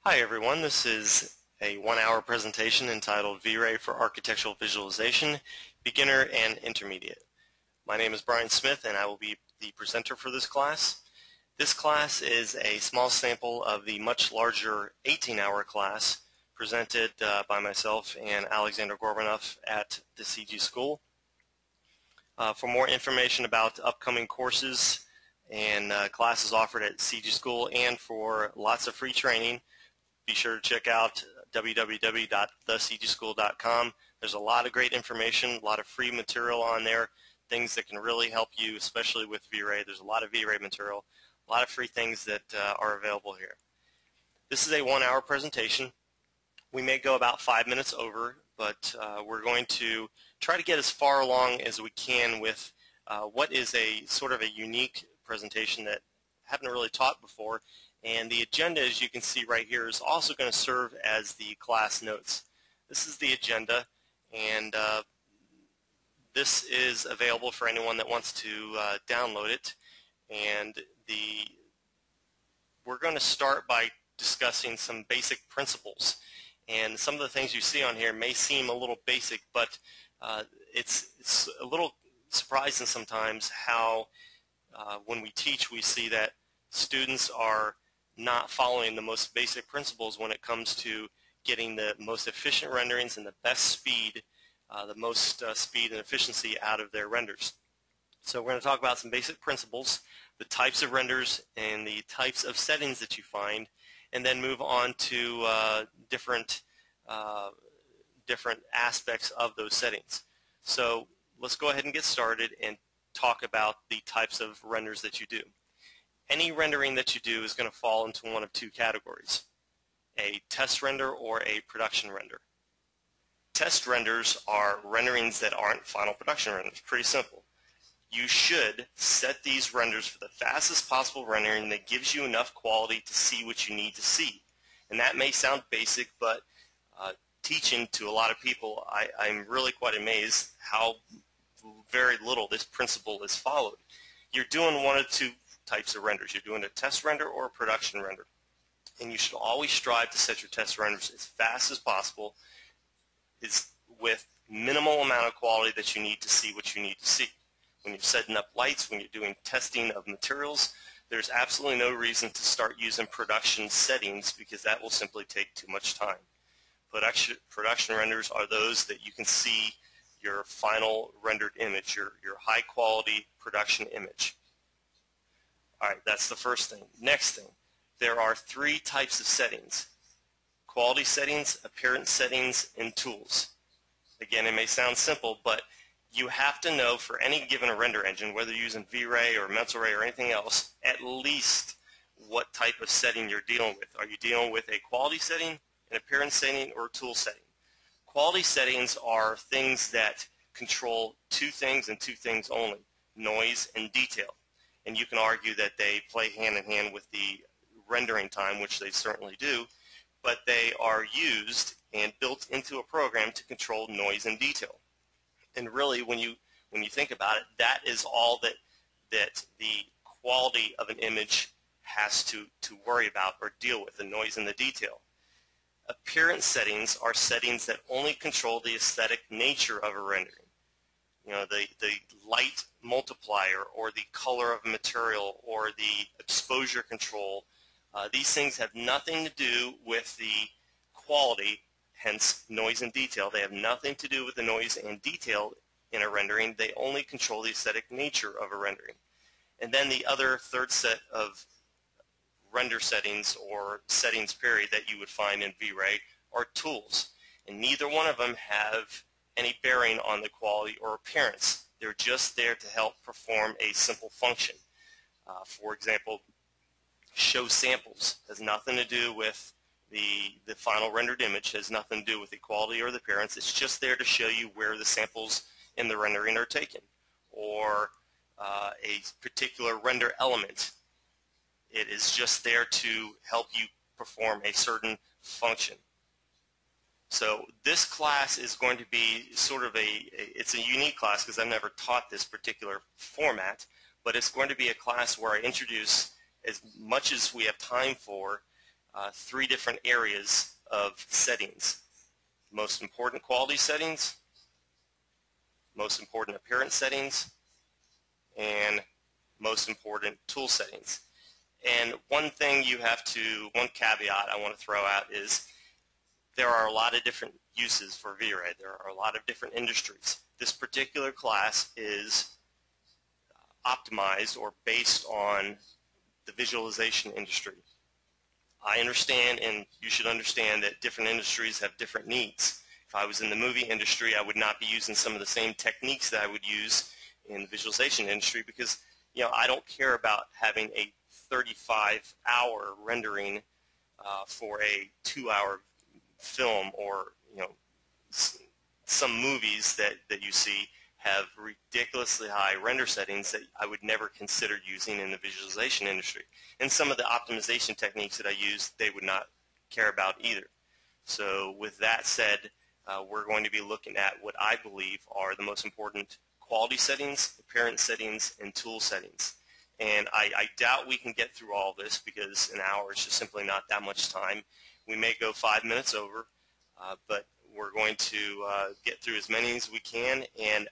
Hi everyone, this is a 1-hour presentation entitled V-Ray for Architectural Visualization, Beginner and Intermediate. My name is Brian Smith and I will be the presenter for this class. This class is a small sample of the much larger 18-hour class presented by myself and Alexander Gorbanoff at the CGschool. For more information about upcoming courses and classes offered at CGschool and for lots of free training, be sure to check out www.thecgschool.com. There's a lot of great information, a lot of free material on there, things that can really help you, especially with V-Ray. There's a lot of V-Ray material, a lot of free things that are available here. This is a 1-hour presentation. We may go about 5 minutes over, but we're going to try to get as far along as we can with what is a sort of a unique presentation that I haven't really taught before. And the agenda, as you can see right here, is also going to serve as the class notes. This is the agenda, and this is available for anyone that wants to download it. And we're going to start by discussing some basic principles. And some of the things you see on here may seem a little basic, but it's a little surprising sometimes how when we teach we see that students are not following the most basic principles when it comes to getting the most efficient renderings and the best speed, the most speed and efficiency out of their renders. So we're going to talk about some basic principles, the types of renders and the types of settings that you find, and then move on to different aspects of those settings. So let's go ahead and get started and talk about the types of renders that you do. Any rendering that you do is going to fall into one of two categories, a test render or a production render. Test renders are renderings that aren't final production renders. Pretty simple. You should set these renders for the fastest possible rendering that gives you enough quality to see what you need to see. And that may sound basic, but teaching to a lot of people, I'm really quite amazed how very little this principle is followed. You're doing one of two types of renders. You're doing a test render or a production render. And you should always strive to set your test renders as fast as possible, with minimal amount of quality that you need to see what you need to see. When you're setting up lights, when you're doing testing of materials, there's absolutely no reason to start using production settings because that will simply take too much time. Production renders are those that you can see your final rendered image, your high quality production image. All right, that's the first thing. Next thing, there are three types of settings: quality settings, appearance settings, and tools. Again, it may sound simple, but you have to know for any given render engine, whether you're using V-Ray or Mental Ray or anything else, at least what type of setting you're dealing with. Are you dealing with a quality setting, an appearance setting, or a tool setting? Quality settings are things that control two things and two things only: noise and detail. And you can argue that they play hand in hand with the rendering time, which they certainly do, but they are used and built into a program to control noise and detail. And really, when you think about it, that is all that the quality of an image has to worry about or deal with, the noise and the detail. Appearance settings are settings that only control the aesthetic nature of a rendering. You know, the light multiplier or the color of material or the exposure control. These things have nothing to do with the quality, hence noise and detail. They have nothing to do with the noise and detail in a rendering. They only control the aesthetic nature of a rendering. And then the other third set of render settings or settings period that you would find in V-Ray are tools. And neither one of them have any bearing on the quality or appearance. They're just there to help perform a simple function. For example, show samples has nothing to do with the final rendered image, has nothing to do with the quality or the appearance. It's just there to show you where the samples in the rendering are taken. Or a particular render element. It is just there to help you perform a certain function. So this class is going to be sort of it's a unique class because I've never taught this particular format, but it's going to be a class where I introduce, as much as we have time for, three different areas of settings: most important quality settings, most important appearance settings, and most important tool settings. And one caveat I want to throw out is there are a lot of different uses for V-Ray. There are a lot of different industries. This particular class is optimized or based on the visualization industry. I understand, and you should understand, that different industries have different needs. If I was in the movie industry, I would not be using some of the same techniques that I would use in the visualization industry, because I don't care about having a 35-hour rendering for a 2-hour film, or some movies that you see have ridiculously high render settings that I would never consider using in the visualization industry. And some of the optimization techniques that I use, they would not care about either. So with that said, we're going to be looking at what I believe are the most important quality settings, appearance settings, and tool settings. And I doubt we can get through all this, because an hour is just simply not that much time. We may go 5 minutes over, but we're going to get through as many as we can. And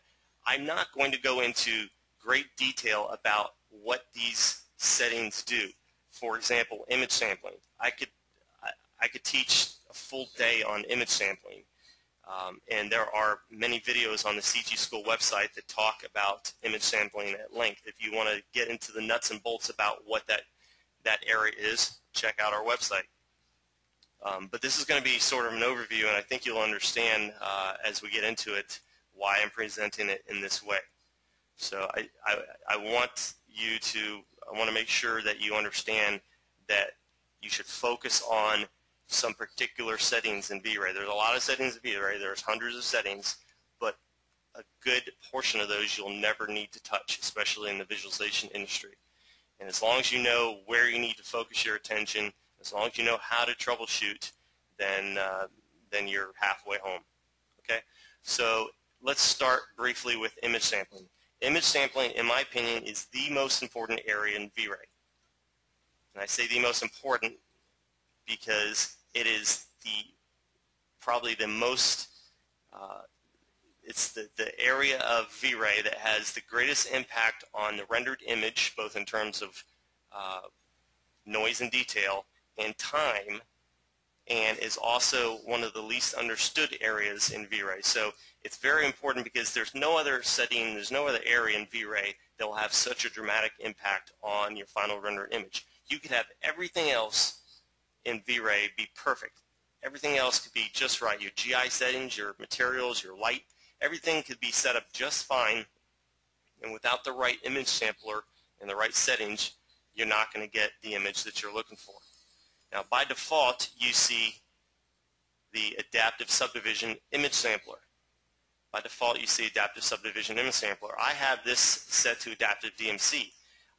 I'm not going to go into great detail about what these settings do. For example, image sampling. I could teach a full day on image sampling. And there are many videos on the CGschool website that talk about image sampling at length. If you want to get into the nuts and bolts about what that area is, check out our website. But this is going to be sort of an overview, and I think you'll understand as we get into it why I'm presenting it in this way. So I want to make sure that you understand that you should focus on some particular settings in V-Ray. There's a lot of settings in V-Ray. There's hundreds of settings, but a good portion of those you'll never need to touch, especially in the visualization industry. And as long as you know where you need to focus your attention, as long as you know how to troubleshoot, then you're halfway home. Okay? So let's start briefly with image sampling. Image sampling, in my opinion, is the most important area in V-Ray. And I say the most important because it is probably the most, it's the area of V-Ray that has the greatest impact on the rendered image, both in terms of noise and detail and time, and is also one of the least understood areas in V-Ray. So it's very important because there's no other setting, there's no other area in V-Ray that will have such a dramatic impact on your final rendered image. You could have everything else in V-Ray be perfect. Everything else could be just right. Your GI settings, your materials, your light, everything could be set up just fine, and without the right image sampler and the right settings, you're not going to get the image that you're looking for. Now, by default, you see the Adaptive Subdivision Image Sampler. By default, you see Adaptive Subdivision Image Sampler. I have this set to Adaptive DMC.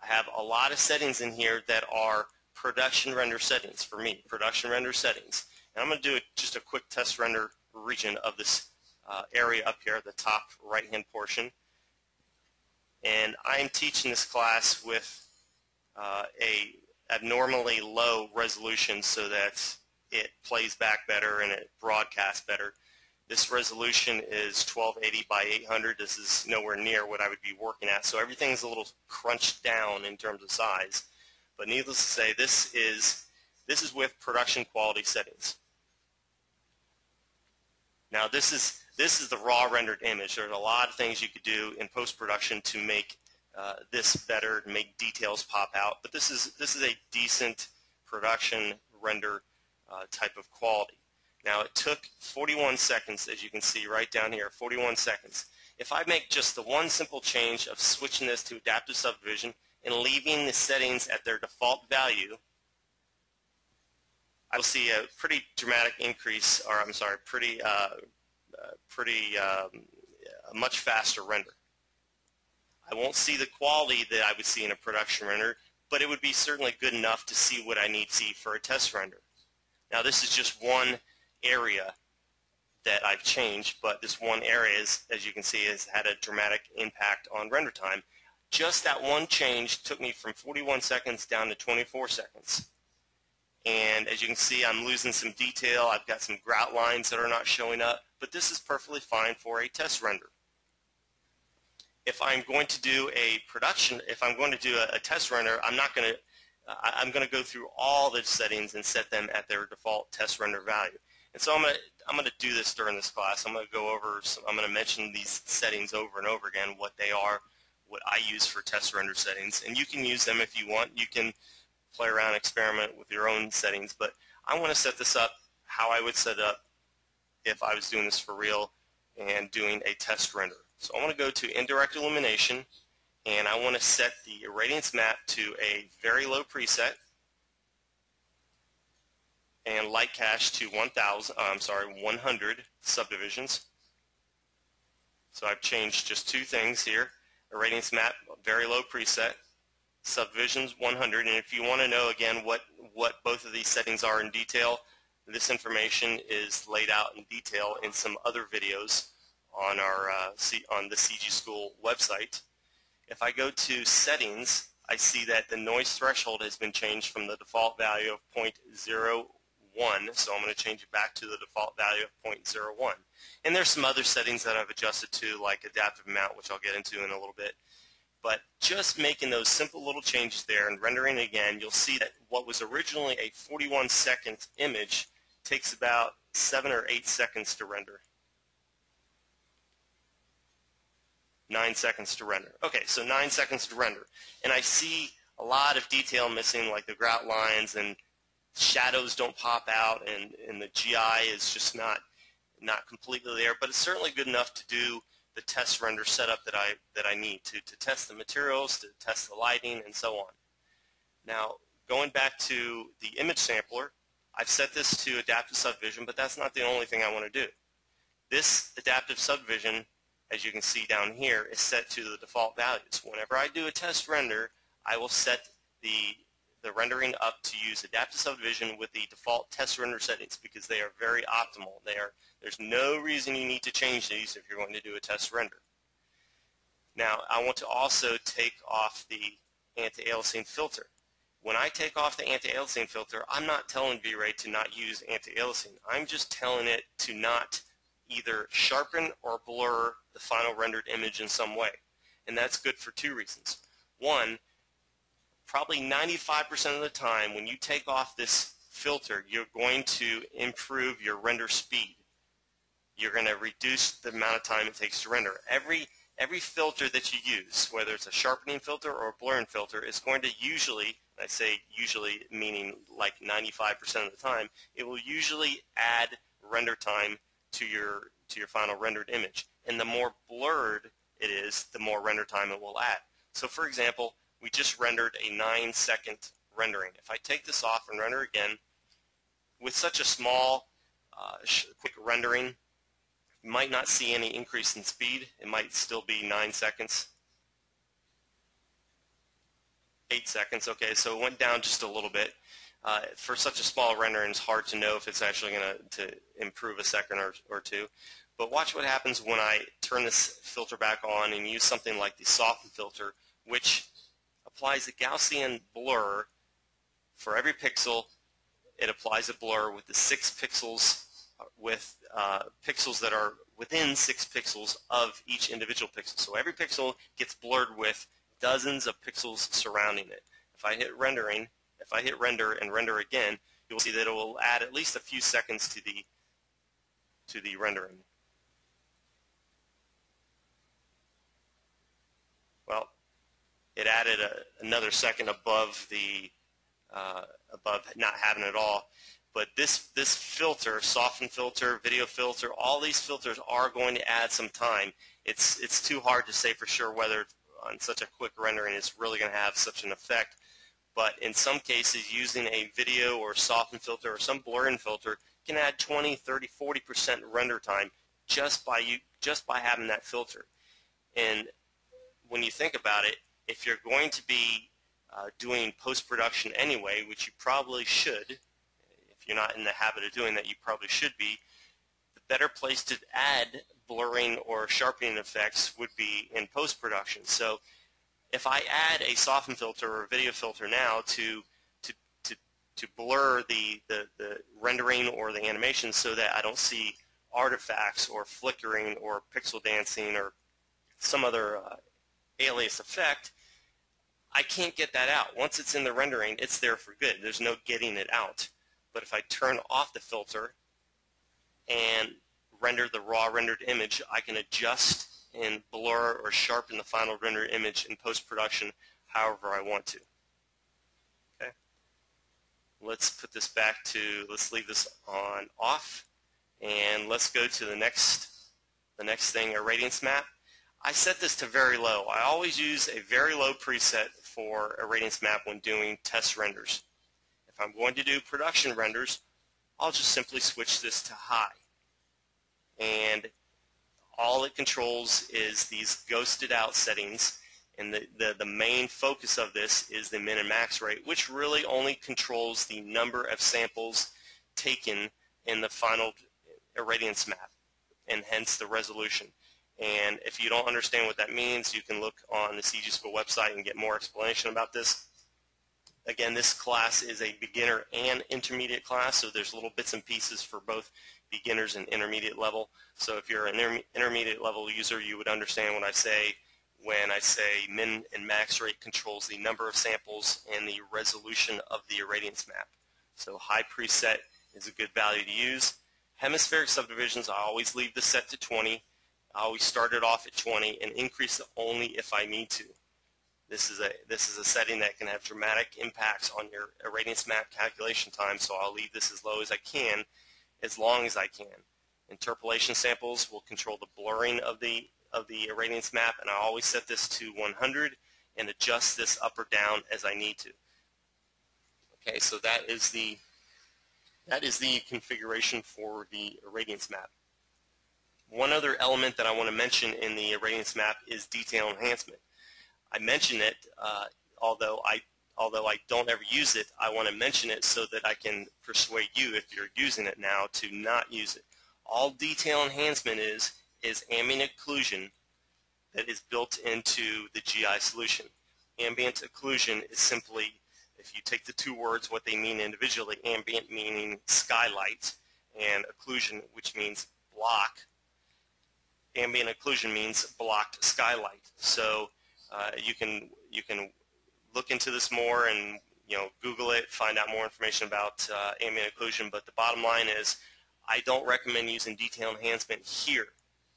I have a lot of settings in here that are production render settings for me, production render settings. And I'm going to do just a quick test render region of this area up here at the top right-hand portion. And I'm teaching this class with a abnormally low resolution so that it plays back better and it broadcasts better. This resolution is 1280 by 800. This is nowhere near what I would be working at, so everything's a little crunched down in terms of size. But needless to say, this is with production quality settings. Now this is the raw rendered image. There's a lot of things you could do in post-production to make this better, to make details pop out. But this is a decent production render type of quality. Now it took 41 seconds, as you can see right down here, 41 seconds. If I make just the one simple change of switching this to Adaptive Subdivision and leaving the settings at their default value, I will see a pretty dramatic increase, or I'm sorry, a much faster render. I won't see the quality that I would see in a production render, but it would be certainly good enough to see what I need to see for a test render. Now this is just one area that I've changed, but this one area, as you can see, has had a dramatic impact on render time. Just that one change took me from 41 seconds down to 24 seconds. And as you can see, I'm losing some detail. I've got some grout lines that are not showing up, but this is perfectly fine for a test render. If I'm going to do a test render, I'm going to go through all the settings and set them at their default test render value. And so I'm going to do this during this class. I'm going to mention these settings over and over again, what they are, what I use for test render settings, and you can use them if you want. You can play around, experiment with your own settings, but I want to set this up how I would set it up if I was doing this for real and doing a test render. So I want to go to Indirect Illumination, and I want to set the Radiance Map to a very low preset and light cache to 100 subdivisions. So I've changed just two things here. A Radiance Map, very low preset, subdivisions 100, and if you want to know again what both of these settings are in detail, this information is laid out in detail in some other videos on on the CGschool website. If I go to settings, I see that the noise threshold has been changed from the default value of 0.01, so I'm going to change it back to the default value of 0.01. And there's some other settings that I've adjusted to, like adaptive mount, which I'll get into in a little bit. But just making those simple little changes there and rendering again, you'll see that what was originally a 41-second image takes about 7 or 8 seconds to render. 9 seconds to render. Okay, so 9 seconds to render. And I see a lot of detail missing, like the grout lines, and shadows don't pop out, and the GI is just not completely there, but it's certainly good enough to do the test render setup that I need to test the materials, to test the lighting, and so on. Now, going back to the image sampler, I've set this to adaptive subdivision, but that's not the only thing I want to do. This adaptive subdivision, as you can see down here, is set to the default values. Whenever I do a test render, I will set the rendering up to use adaptive subdivision with the default test render settings because they are very optimal. There's no reason you need to change these if you're going to do a test render. Now, I want to also take off the anti-aliasing filter. When I take off the anti-aliasing filter, I'm not telling V-Ray to not use anti-aliasing. I'm just telling it to not either sharpen or blur the final rendered image in some way. And that's good for two reasons. One, probably 95% of the time when you take off this filter, you're going to improve your render speed. You're going to reduce the amount of time it takes to render. Every filter that you use, whether it's a sharpening filter or a blurring filter, is going to usually, and I say usually meaning like 95% of the time, it will usually add render time to your final rendered image. And the more blurred it is, the more render time it will add. So for example, we just rendered a 9-second rendering. If I take this off and render again, with such a small, quick rendering, you might not see any increase in speed. It might still be 9 seconds. 8 seconds, okay, so it went down just a little bit. For such a small rendering, it's hard to know if it's actually going to improve a second or two. But watch what happens when I turn this filter back on and use something like the soften filter, which applies a Gaussian blur for every pixel. It applies a blur with the 6 pixels with pixels that are within 6 pixels of each individual pixel. So every pixel gets blurred with dozens of pixels surrounding it. If I hit render and render again, you'll see that it will add at least a few seconds to the rendering. Well, it added another second above not having it all. But this filter, soften filter, video filter, all these filters are going to add some time. It's too hard to say for sure whether on such a quick rendering it's really going to have such an effect. But in some cases, using a video or soften filter or some blurring filter can add 20, 30, 40% render time just by having that filter. And when you think about it, if you're going to be doing post-production anyway, which you probably should, if you're not in the habit of doing that, you probably should be, the better place to add blurring or sharpening effects would be in post-production. So if I add a soften filter or a video filter now to blur the rendering or the animation so that I don't see artifacts or flickering or pixel dancing or some other alias effect, I can't get that out. Once it's in the rendering, it's there for good. There's no getting it out. But if I turn off the filter and render the raw rendered image, I can adjust and blur or sharpen the final rendered image in post-production however I want to. Okay. Let's put this back to, let's leave this on off, and let's go to the next thing, a Radiance Map. I set this to very low. I always use a very low preset for a Radiance Map when doing test renders. If I'm going to do production renders, I'll just simply switch this to high. And all it controls is these ghosted out settings, and the main focus of this is the min and max rate, which really only controls the number of samples taken in the final Radiance Map, and hence the resolution. And if you don't understand what that means, you can look on the CGschool website and get more explanation about this. Again, this class is a beginner and intermediate class, so there's little bits and pieces for both beginners and intermediate level. So if you're an intermediate level user, you would understand what I say when I say min and max rate controls the number of samples and the resolution of the Radiance Map. So high preset is a good value to use. Hemispheric subdivisions, I always leave the set to 20. I always start it off at 20 and increase it only if I need to. This is a setting that can have dramatic impacts on your Radiance Map calculation time, so I'll leave this as low as I can, as long as I can. Interpolation samples will control the blurring of the Radiance Map, and I always set this to 100 and adjust this up or down as I need to. Okay, so that is the configuration for the Radiance Map. One other element that I want to mention in the Radiance Map is detail enhancement. I mention it, although I don't ever use it, I want to mention it so that I can persuade you, if you're using it now, to not use it. All detail enhancement is ambient occlusion that is built into the GI solution. Ambient occlusion is simply, if you take the two words, what they mean individually, ambient meaning skylight, and occlusion, which means block. Ambient occlusion means blocked skylight. So you can look into this more and Google it, find out more information about ambient occlusion. But the bottom line is, I don't recommend using detail enhancement here.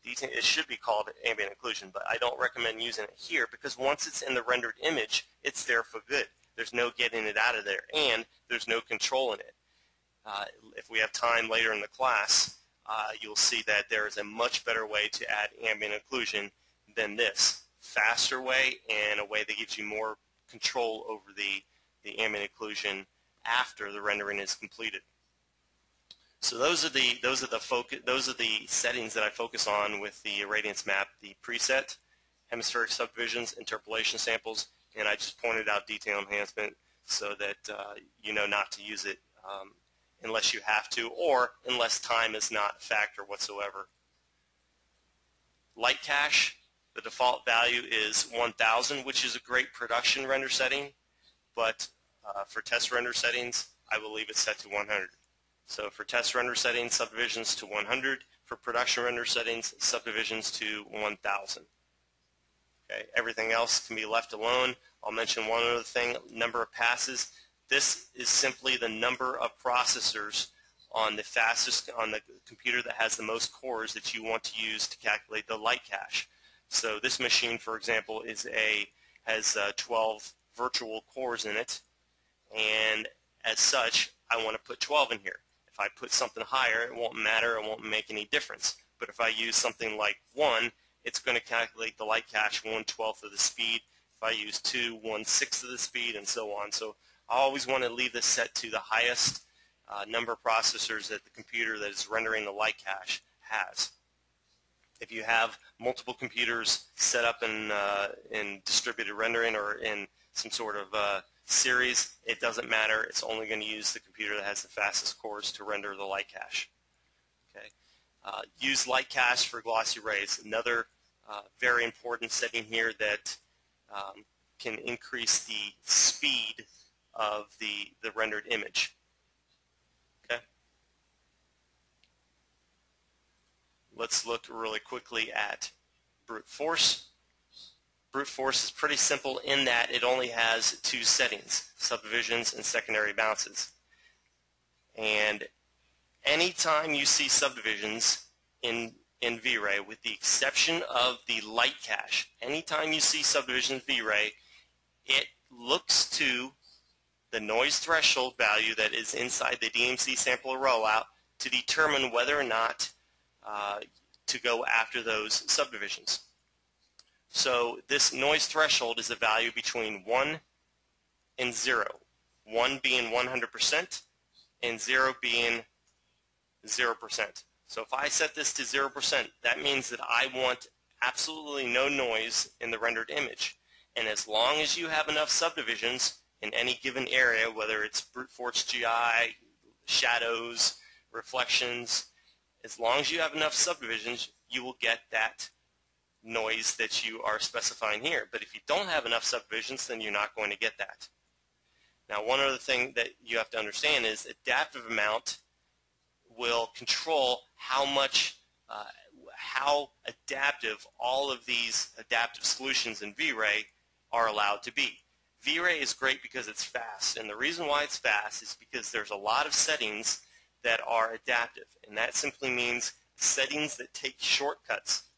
It should be called ambient occlusion, but I don't recommend using it here because once it's in the rendered image, it's there for good. There's no getting it out of there, and there's no control in it. If we have time later in the class, you'll see that there is a much better way to add ambient occlusion than this. Faster way, and a way that gives you more control over the ambient occlusion after the rendering is completed. So those are the settings that I focus on with the Radiance Map: the preset, hemispheric subdivisions, interpolation samples, and I just pointed out detail enhancement so that you know not to use it unless you have to, or unless time is not a factor whatsoever. Light cache, the default value is 1000, which is a great production render setting, but for test render settings, I will leave it set to 100. So for test render settings, subdivisions to 100. For production render settings, subdivisions to 1000. Okay, everything else can be left alone. I'll mention one other thing, number of passes. This is simply the number of processors on the computer that has the most cores that you want to use to calculate the light cache. So this machine, for example, has 12 virtual cores in it, and as such, I want to put 12 in here. If I put something higher, it won't matter, it won't make any difference. But if I use something like 1, it's going to calculate the light cache 1/12 of the speed. If I use 2, 1/6 of the speed, and so on. So I always want to leave this set to the highest number of processors that the computer that is rendering the light cache has. If you have multiple computers set up in distributed rendering or in some sort of series, it doesn't matter. It's only going to use the computer that has the fastest cores to render the light cache. Okay. Use light cache for glossy rays. Another very important setting here that can increase the speed of the rendered image. Okay. Let's look really quickly at brute force. Brute force is pretty simple in that it only has two settings, subdivisions and secondary bounces. And anytime you see subdivisions in V-Ray, with the exception of the light cache, anytime you see subdivisions in V-Ray, it looks to the noise threshold value that is inside the DMC sampler rollout to determine whether or not to go after those subdivisions. So this noise threshold is a value between 1 and 0, 1 being 100% and 0 being 0%. So if I set this to 0%, that means that I want absolutely no noise in the rendered image. And as long as you have enough subdivisions in any given area, whether it's brute force GI, shadows, reflections, as long as you have enough subdivisions, you will get that noise that you are specifying here. But if you don't have enough subdivisions, then you're not going to get that. Now, one other thing that you have to understand is adaptive amount will control how much, how adaptive all of these adaptive solutions in V-Ray are allowed to be. V-Ray is great because it's fast, and the reason why it's fast is because there's a lot of settings that are adaptive, and that simply means settings that take shortcuts.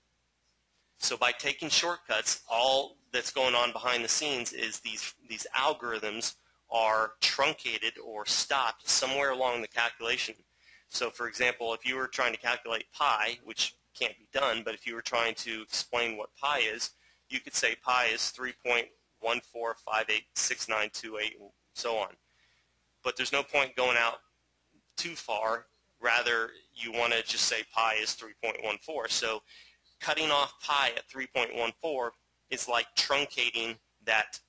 So by taking shortcuts, all that's going on behind the scenes is these algorithms are truncated or stopped somewhere along the calculation. So for example, if you were trying to calculate pi, which can't be done, but if you were trying to explain what pi is, you could say pi is 3.14586928 and so on. But there's no point going out too far. Rather, you want to just say pi is 3.14. So cutting off pi at 3.14 is like truncating that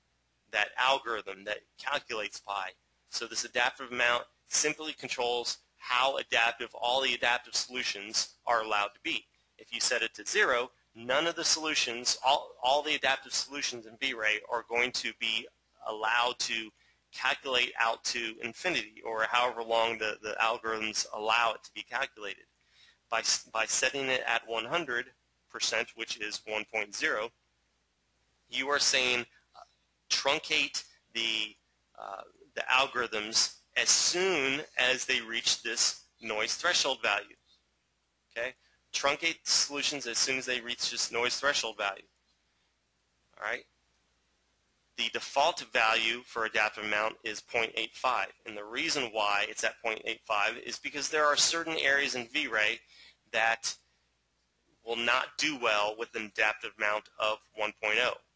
algorithm that calculates pi. So this adaptive amount simply controls how adaptive all the adaptive solutions are allowed to be. If you set it to 0, none of the solutions, all the adaptive solutions in V-Ray are going to be allowed to calculate out to infinity, or however long the algorithms allow it to be calculated. By setting it at 100%, which is 1.0, you are saying truncate the algorithms as soon as they reach this noise threshold value. Okay? Truncate solutions as soon as they reach this noise threshold value. All right? The default value for adaptive amount is 0.85, and the reason why it's at 0.85 is because there are certain areas in V-Ray that will not do well with an adaptive amount of 1.0.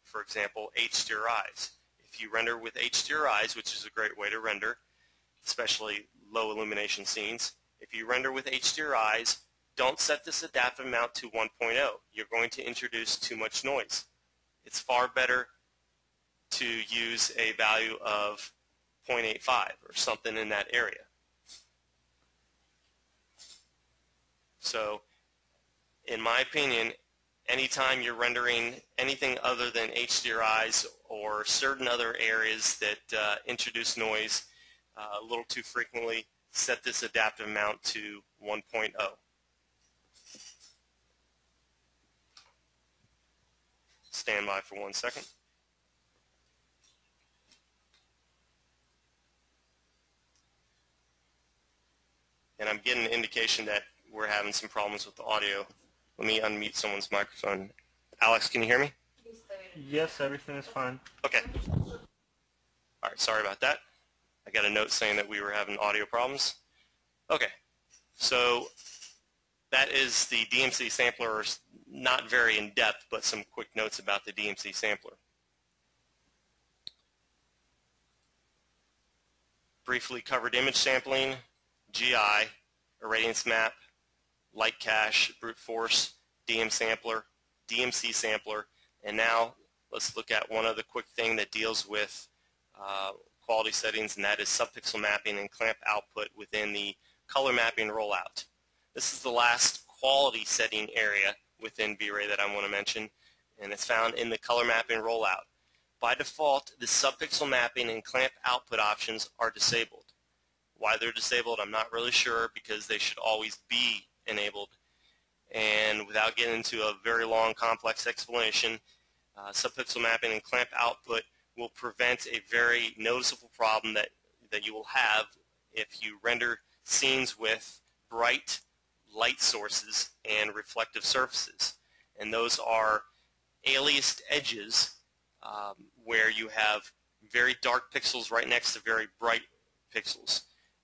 For example, HDRIs. If you render with HDRIs, which is a great way to render, especially low illumination scenes, if you render with HDRIs, don't set this adaptive amount to 1.0. You're going to introduce too much noise. It's far better to use a value of 0.85 or something in that area. So, in my opinion, anytime you're rendering anything other than HDRIs or certain other areas that introduce noise a little too frequently, set this adaptive amount to 1.0. Stand by for 1 second. And I'm getting an indication that we're having some problems with the audio. Let me unmute someone's microphone. Alex, can you hear me? Yes, everything is fine. Okay. All right, sorry about that. I got a note saying that we were having audio problems. Okay, so that is the DMC sampler. Not very in-depth, but some quick notes about the DMC sampler. Briefly covered image sampling, GI, a Radiance Map, light cache, brute force, DMC sampler, and now let's look at one other quick thing that deals with quality settings, and that is subpixel mapping and clamp output within the color mapping rollout. This is the last quality setting area within V-Ray that I want to mention, and it's found in the color mapping rollout. by default, the subpixel mapping and clamp output options are disabled. Why they're disabled, I'm not really sure, because they should always be enabled. And without getting into a very long, complex explanation, subpixel mapping and clamp output will prevent a very noticeable problem that you will have if you render scenes with bright light sources and reflective surfaces. And those are aliased edges where you have very dark pixels right next to very bright pixels.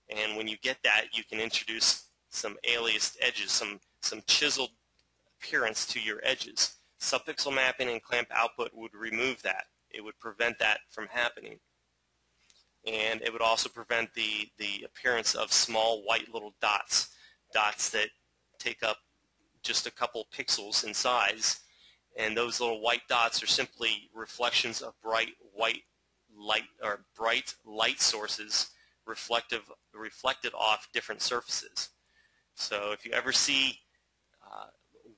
And when you get that, you can introduce some aliased edges, some chiseled appearance to your edges. Subpixel mapping and clamp output would remove that. It would prevent that from happening. And it would also prevent the appearance of small white little dots that take up just a couple pixels in size. And those little white dots are simply reflections of bright white light or bright light sources reflected off different surfaces. So if you ever see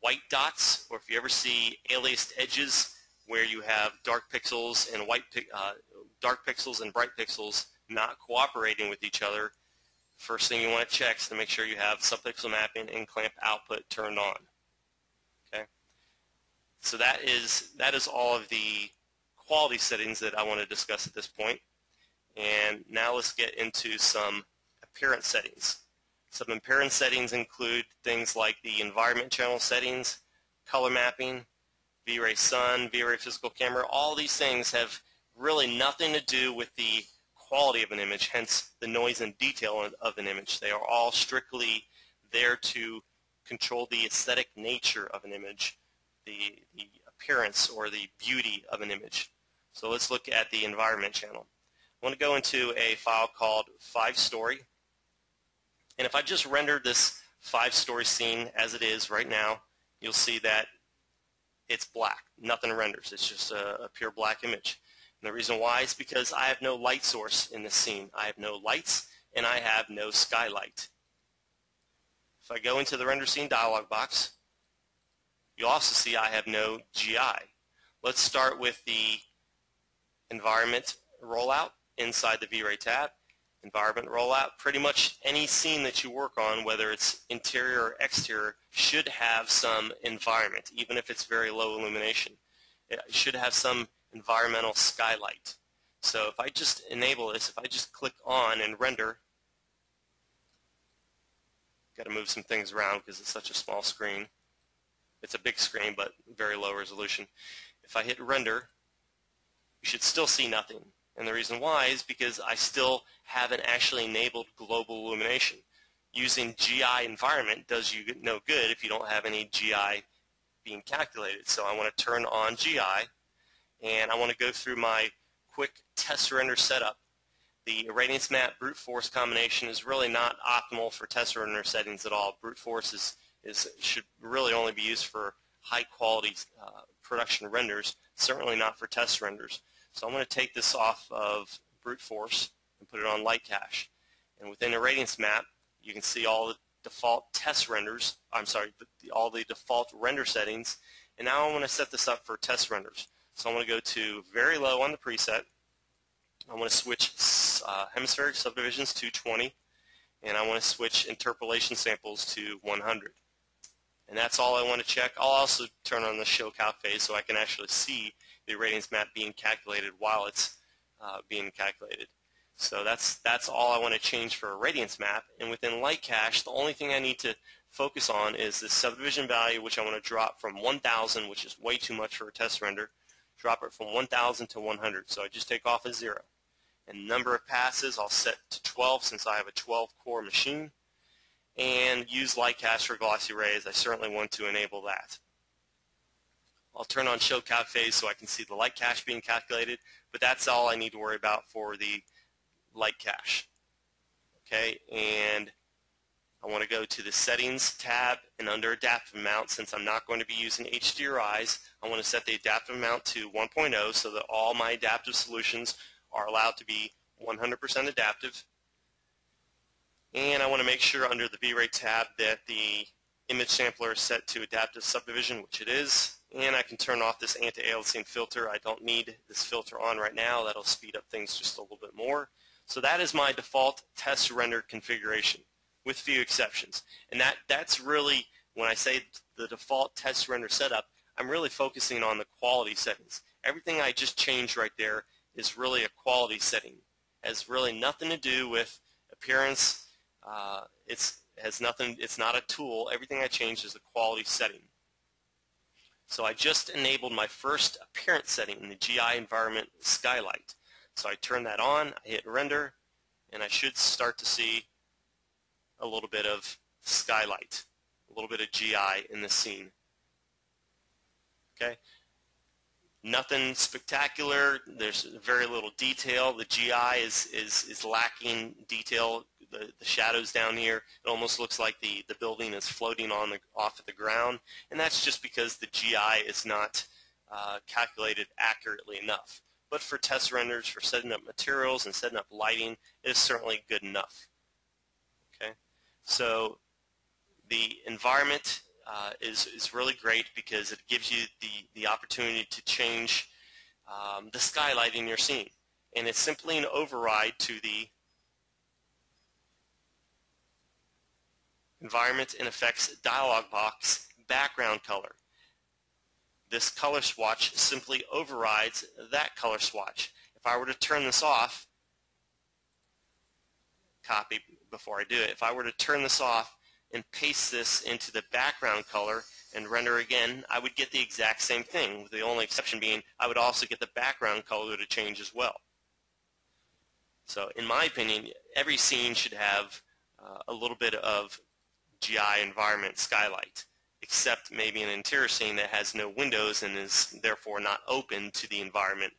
white dots, or if you ever see aliased edges where you have dark pixels and dark pixels and bright pixels not cooperating with each other, first thing you want to check is to make sure you have subpixel mapping and clamp output turned on. Okay, so that is all of the quality settings that I want to discuss at this point. And now let's get into some appearance settings. Some appearance settings include things like the environment channel settings, color mapping, V-Ray Sun, V-Ray physical camera. All these things have really nothing to do with the quality of an image, hence the noise and detail of an image. They are all strictly there to control the aesthetic nature of an image, the appearance or the beauty of an image. So let's look at the environment channel. I want to go into a file called 5-story. And if I just rendered this 5-story scene as it is right now, you'll see that it's black. Nothing renders. It's just a pure black image. And the reason why is because I have no light source in this scene. I have no lights, and I have no skylight. If I go into the render scene dialog box, you'll also see I have no GI. Let's start with the environment rollout inside the V-Ray tab. Environment rollout, pretty much any scene that you work on, whether it's interior or exterior, should have some environment, even if it's very low illumination. It should have some environmental skylight. So if I just enable this, if I just click on and render, got to move some things around because it's such a small screen. It's a big screen, but very low resolution. If I hit render, you should still see nothing. And the reason why is because I still haven't actually enabled global illumination. Using GI environment does you no good if you don't have any GI being calculated. So I want to turn on GI, and I want to go through my quick test render setup. The Radiance Map brute force combination is really not optimal for test render settings at all. Brute force should really only be used for high quality production renders, certainly not for test renders. So I'm going to take this off of brute force and put it on light cache. And within the Radiance Map, you can see all the default test renders, all the default render settings. And now I want to set this up for test renders. So I'm going to go to very low on the preset. I want to switch hemispheric subdivisions to 20. And I want to switch interpolation samples to 100. And that's all I want to check. I'll also turn on the show calc phase so I can actually see the Radiance Map being calculated while it's being calculated. So that's all I want to change for a Radiance Map. And within light cache, the only thing I need to focus on is the subdivision value, which I want to drop from 1,000, which is way too much for a test render, drop it from 1,000 to 100. So I just take off a 0. And number of passes I'll set to 12 since I have a 12-core machine. And use light cache for glossy rays. I certainly want to enable that. I'll turn on show calc phase so I can see the light cache being calculated, but that's all I need to worry about for the light cache. Okay, and I want to go to the settings tab, and under adaptive mount, since I'm not going to be using HDRIs, I want to set the adaptive mount to 1.0 so that all my adaptive solutions are allowed to be 100% adaptive. And I want to make sure under the V-Ray tab that the image sampler is set to adaptive subdivision, which it is, and I can turn off this anti-aliasing filter. I don't need this filter on right now. That'll speed up things just a little bit more. So that is my default test render configuration, with few exceptions. And that's really, when I say the default test render setup, I'm really focusing on the quality settings. Everything I just changed right there is really a quality setting. It has really nothing to do with appearance. It's not a tool. Everything I changed is the quality setting. So I just enabled my first appearance setting in the GI environment, Skylight. So I turn that on, I hit render, and I should start to see a little bit of Skylight, a little bit of GI in the scene. Okay? Nothing spectacular. There's very little detail. The GI is lacking detail. The shadows down here, it almost looks like the building is floating off of the ground, and that's just because the GI is not calculated accurately enough. But for test renders, for setting up materials and setting up lighting, it is certainly good enough. Okay, so the environment is really great because it gives you the opportunity to change the skylight in your scene, and it's simply an override to the Environment and Effects dialog box background color. This color swatch simply overrides that color swatch. If I were to turn this off, copy before I do it, if I were to turn this off and paste this into the background color and render again, I would get the exact same thing, with the only exception being I would also get the background color to change as well. So in my opinion, every scene should have a little bit of GI environment skylight, except maybe an interior scene that has no windows and is therefore not open to the environment.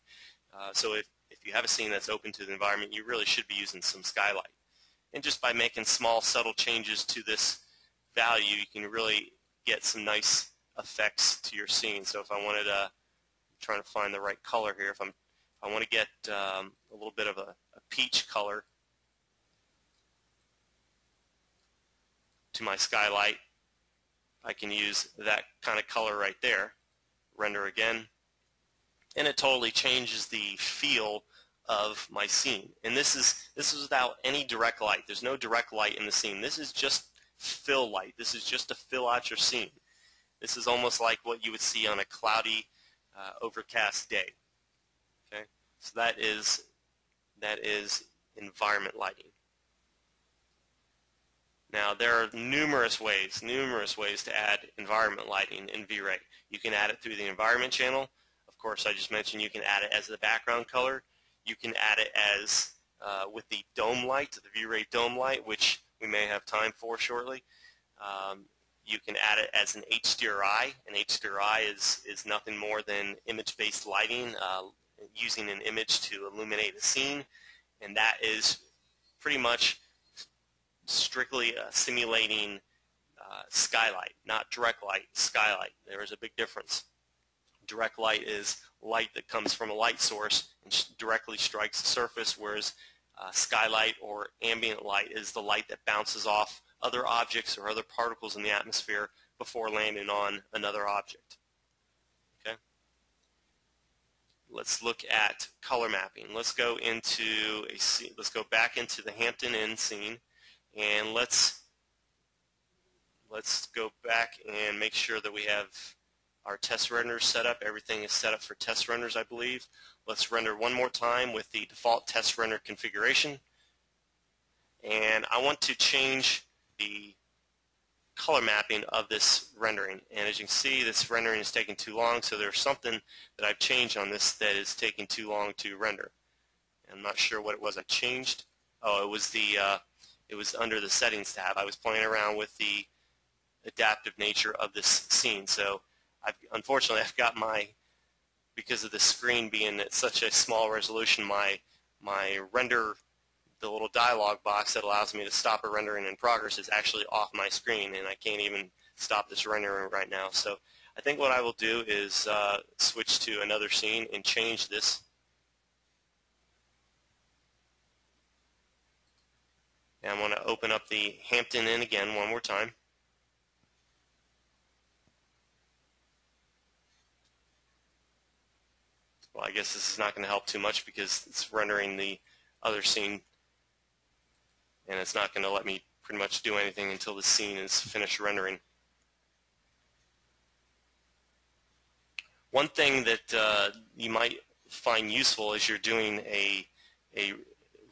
So if you have a scene that's open to the environment, you really should be using some skylight. And just by making small, subtle changes to this value, you can really get some nice effects to your scene. So if I wanted to, I'm trying to find the right color here, if I want to get a little bit of a peach color to my skylight, I can use that kind of color right there, render again, and it totally changes the feel of my scene. And this is without any direct light. There's no direct light in the scene. This is just fill light. This is just to fill out your scene. This is almost like what you would see on a cloudy, overcast day. Okay, so that is environment lighting. Now there are numerous ways to add environment lighting in V-Ray. You can add it through the environment channel. Of course, I just mentioned you can add it as the background color. You can add it as with the dome light, the V-Ray dome light, which we may have time for shortly. You can add it as an HDRI. An HDRI is nothing more than image-based lighting, using an image to illuminate a scene, and that is pretty much strictly simulating skylight, not direct light, skylight. There is a big difference. Direct light is light that comes from a light source and directly strikes the surface, whereas skylight or ambient light is the light that bounces off other objects or other particles in the atmosphere before landing on another object. Okay? Let's look at color mapping. Let's go into a scene. Let's go back into the Hampton Inn scene, and let's go back and make sure that we have our test renders set up. Everything is set up for test renders, I believe. Let's render one more time with the default test render configuration. And I want to change the color mapping of this rendering. And as you can see, this rendering is taking too long, so there's something that I've changed on this that is taking too long to render. I'm not sure what it was I changed. Oh, it was under the settings tab. I was playing around with the adaptive nature of this scene. So unfortunately I've got because of the screen being at such a small resolution, my render, the little dialog box that allows me to stop a rendering in progress, is actually off my screen, and I can't even stop this rendering right now. So I think what I will do is switch to another scene and change this. And I'm going to open up the Hampton Inn again one more time. Well, I guess this is not going to help too much because it's rendering the other scene, and it's not going to let me pretty much do anything until the scene is finished rendering. One thing that you might find useful is you're doing a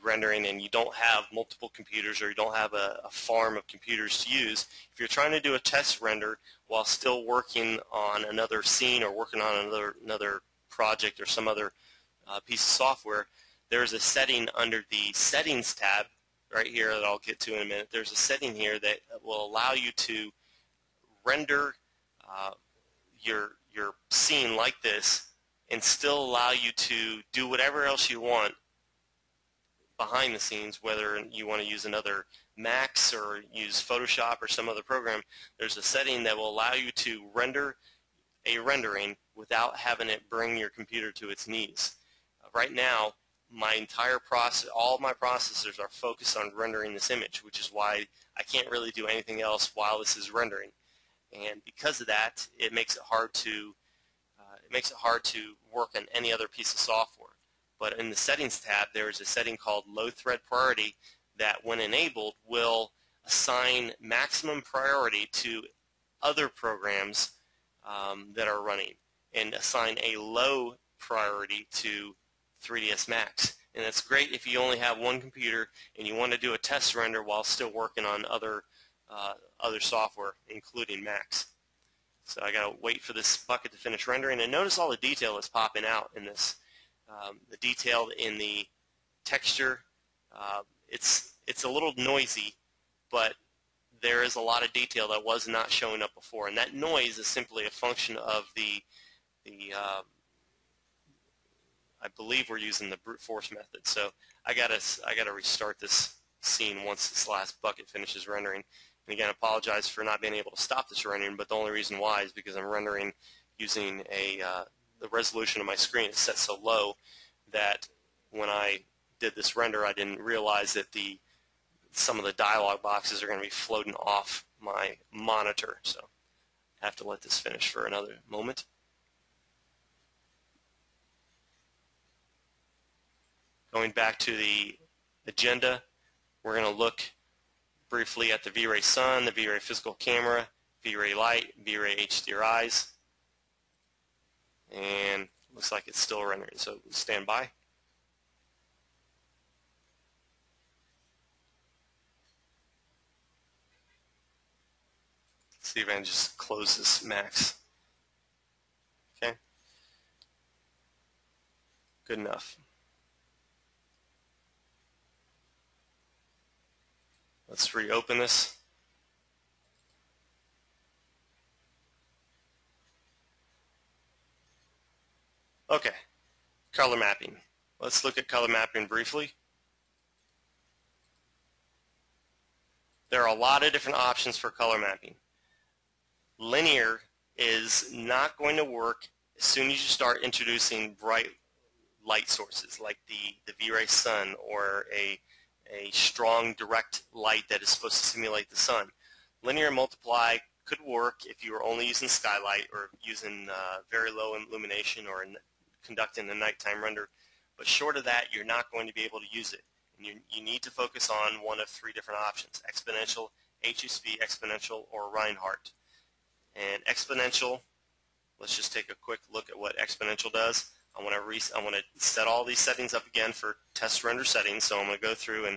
rendering and you don't have multiple computers, or you don't have a farm of computers to use. If you're trying to do a test render while still working on another scene or working on another project or some other piece of software, there's a setting under the Settings tab right here that I'll get to in a minute. There's a setting here that will allow you to render your scene like this and still allow you to do whatever else you want behind the scenes, whether you want to use another Max or use Photoshop or some other program. There's a setting that will allow you to render a rendering without having it bring your computer to its knees. Right now, my entire process, all of my processors are focused on rendering this image, which is why I can't really do anything else while this is rendering. And because of that, it makes it hard to work on any other piece of software. But in the Settings tab, there is a setting called Low Thread Priority that, when enabled, will assign maximum priority to other programs that are running, and assign a low priority to 3ds Max. And that's great if you only have one computer and you want to do a test render while still working on other software, including Max. So I got to wait for this bucket to finish rendering, and notice all the detail that's popping out in this. The detail in the texture, it's a little noisy, but there is a lot of detail that was not showing up before, and that noise is simply a function of I believe we're using the brute force method. So I gotta restart this scene once this last bucket finishes rendering. And again, I apologize for not being able to stop this rendering, but the only reason why is because I'm rendering using the resolution of my screen is set so low that when I did this render, I didn't realize that some of the dialog boxes are going to be floating off my monitor. So I have to let this finish for another moment. Going back to the agenda, we're going to look briefly at the V-Ray Sun, the V-Ray Physical Camera, V-Ray Light, V-Ray HDRIs, and looks like it's still rendering, so stand by. Let's see if I can just close this Max. Okay, good enough. Let's reopen this. Okay, color mapping. Let's look at color mapping briefly. There are a lot of different options for color mapping. Linear is not going to work as soon as you start introducing bright light sources like the V-Ray Sun or a strong direct light that is supposed to simulate the sun. Linear multiply could work if you were only using Skylight or using very low illumination or conducting the nighttime render. But short of that, you're not going to be able to use it. And you need to focus on one of three different options: exponential, Hsv Exponential, or Reinhardt. And exponential, let's just take a quick look at what exponential does. I want to set all these settings up again for test render settings, so I'm going to go through and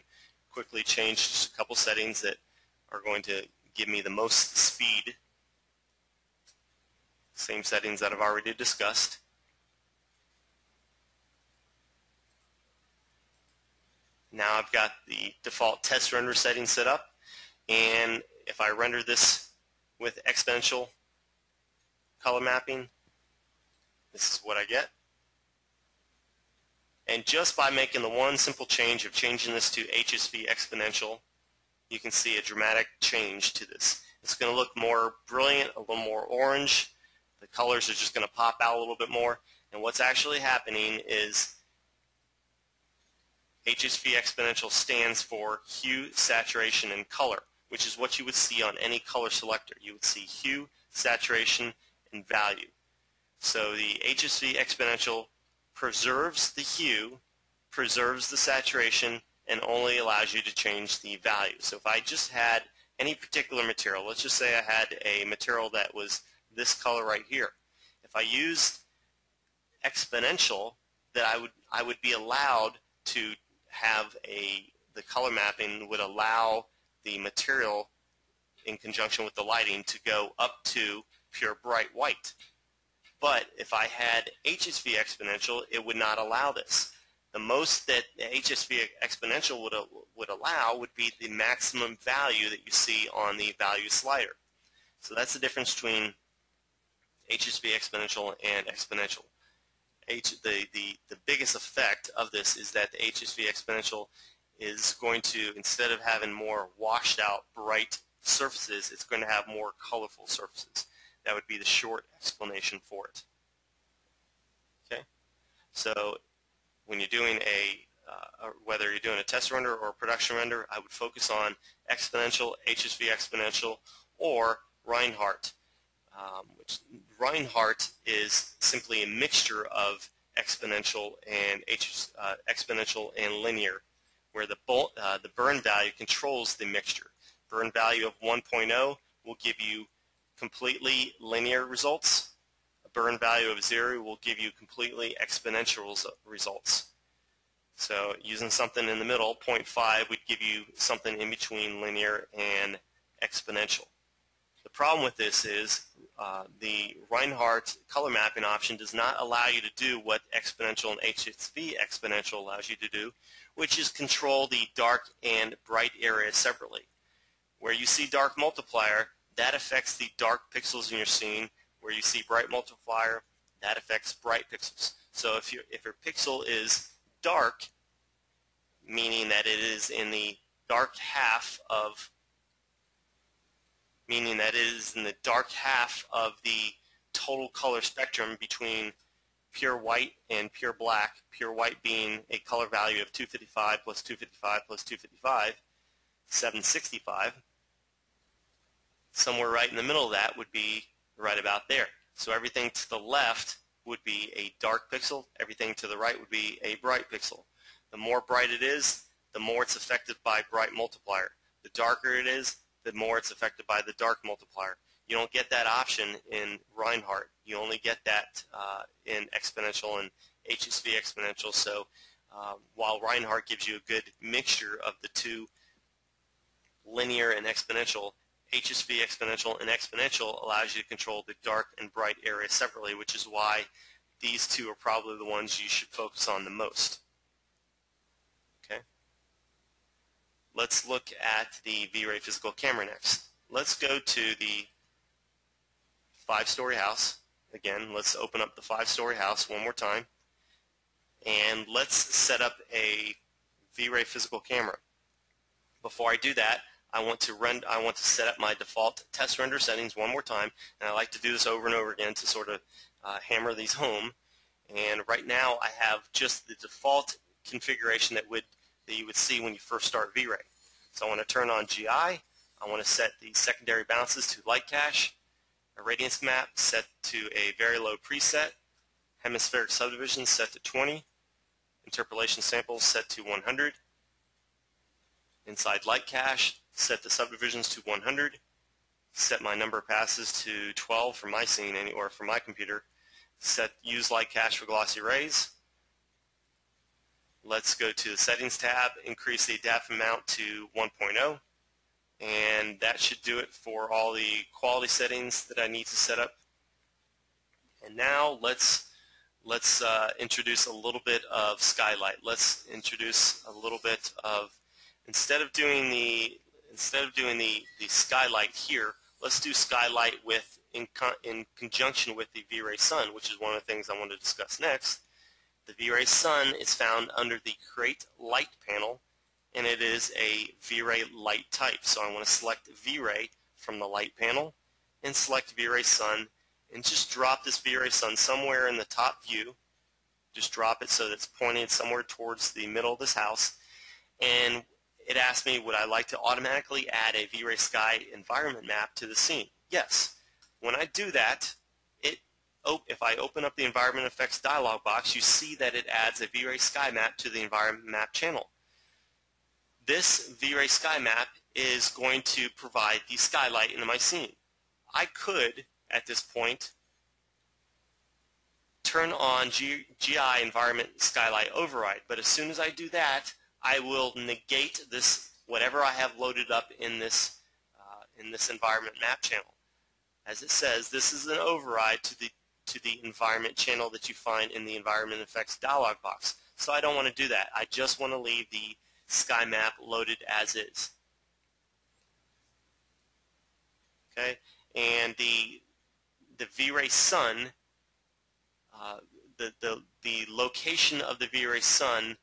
quickly change just a couple settings that are going to give me the most speed. Same settings that I've already discussed. Now I've got the default test render settings set up, and if I render this with exponential color mapping, this is what I get. And just by making the one simple change of changing this to Hsv Exponential, you can see a dramatic change to this. It's going to look more brilliant, a little more orange. The colors are just going to pop out a little bit more. And what's actually happening is Hsv Exponential stands for hue, saturation, and color, which is what you would see on any color selector. You would see hue, saturation, and value. So the Hsv Exponential preserves the hue, preserves the saturation, and only allows you to change the value. So if I just had any particular material, let's just say I had a material that was this color right here. If I used exponential, that I would be allowed to have the color mapping would allow the material in conjunction with the lighting to go up to pure bright white. But if I had Hsv Exponential, it would not allow this. The most that the Hsv Exponential would allow would be the maximum value that you see on the value slider. So that's the difference between Hsv Exponential and Exponential. The biggest effect of this is that the Hsv Exponential is going to, instead of having more washed out bright surfaces, it's going to have more colorful surfaces. That would be the short explanation for it. Okay, so when you're doing whether you're doing a test render or a production render, I would focus on exponential, Hsv Exponential, or Reinhardt. Which Reinhardt is simply a mixture of exponential and linear, where the burn value controls the mixture. Burn value of 1.0 will give you completely linear results. A burn value of 0 will give you completely exponential results. So using something in the middle, 0.5 would give you something in between linear and exponential. The problem with this is the Reinhardt color mapping option does not allow you to do what exponential and Hsv Exponential allows you to do, which is control the dark and bright area separately. Where you see dark multiplier, that affects the dark pixels in your scene. Where you see bright multiplier, that affects bright pixels. So if your pixel is dark, meaning that it is in the dark half of the total color spectrum between pure white and pure black, pure white being a color value of 255 plus 255 plus 255, 765. Somewhere right in the middle of that would be right about there. So everything to the left would be a dark pixel, everything to the right would be a bright pixel. The more bright it is, the more it's affected by bright multiplier. The darker it is, the more it's affected by the dark multiplier. You don't get that option in Reinhardt. You only get that in exponential and Hsv Exponential. So while Reinhardt gives you a good mixture of the two, linear and exponential, Hsv Exponential and exponential allows you to control the dark and bright area separately, which is why these two are probably the ones you should focus on the most. Okay. Let's look at the V-Ray physical camera next. Let's go to the 5-story house. Again, let's open up the 5-story house one more time. And let's set up a V-Ray physical camera. Before I do that, I want to set up my default test render settings one more time, and I like to do this over and over again to sort of hammer these home. And right now I have just the default configuration that you would see when you first start V-Ray. So I want to turn on GI. I want to set the secondary bounces to light cache, a Radiance Map set to a very low preset, hemispheric subdivision set to 20, Interpolation Samples set to 100, inside light cache set the subdivisions to 100, set my number of passes to 12 for my scene or for my computer, set use light cache for glossy rays. Let's go to the settings tab, increase the depth amount to 1.0, and that should do it for all the quality settings that I need to set up. And now let's introduce a little bit of Skylight. Let's introduce a little bit of, instead of doing the Skylight here, let's do Skylight in conjunction with the V-Ray Sun, which is one of the things I want to discuss next. The V-Ray Sun is found under the Create Light panel, and it is a V-Ray light type. So I want to select V-Ray from the light panel and select V-Ray Sun, and just drop this V-Ray Sun somewhere in the top view. Just drop it so that it's pointing somewhere towards the middle of this house. And it asks me, would I like to automatically add a V-Ray Sky environment map to the scene? Yes. When I do that, if I open up the Environment Effects dialog box, you see that it adds a V-Ray Sky Map to the Environment Map channel. This V-Ray Sky Map is going to provide the skylight into my scene. I could, at this point, turn on GI Environment Skylight Override, but as soon as I do that, I will negate this, whatever I have loaded up in this Environment Map channel. As it says, this is an override to the environment channel that you find in the Environment Effects dialog box. So I don't want to do that. I just want to leave the sky map loaded as is. Okay, and the V-Ray sun, the location of the V-Ray sun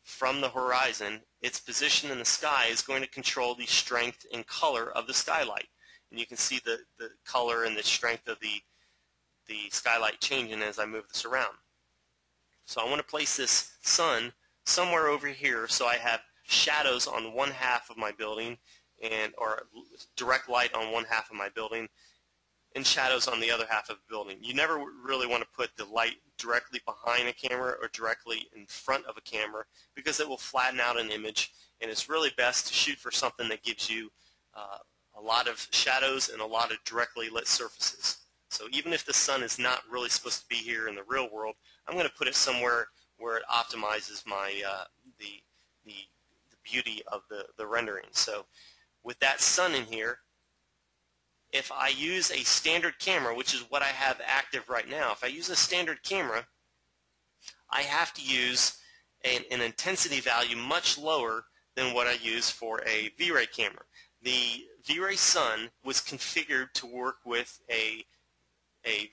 from the horizon, its position in the sky is going to control the strength and color of the skylight. And you can see the color and the strength of the skylight changing as I move this around. So I want to place this sun somewhere over here so I have shadows on one half of my building or direct light on one half of my building and shadows on the other half of the building. You never really want to put the light directly behind a camera or directly in front of a camera because it will flatten out an image, and it's really best to shoot for something that gives you a lot of shadows and a lot of directly lit surfaces. So even if the sun is not really supposed to be here in the real world, I'm going to put it somewhere where it optimizes my the beauty of the rendering. So with that sun in here, if I use a standard camera, which is what I have active right now, if I use a standard camera, I have to use an intensity value much lower than what I use for a V-Ray camera. The V-Ray sun was configured to work with a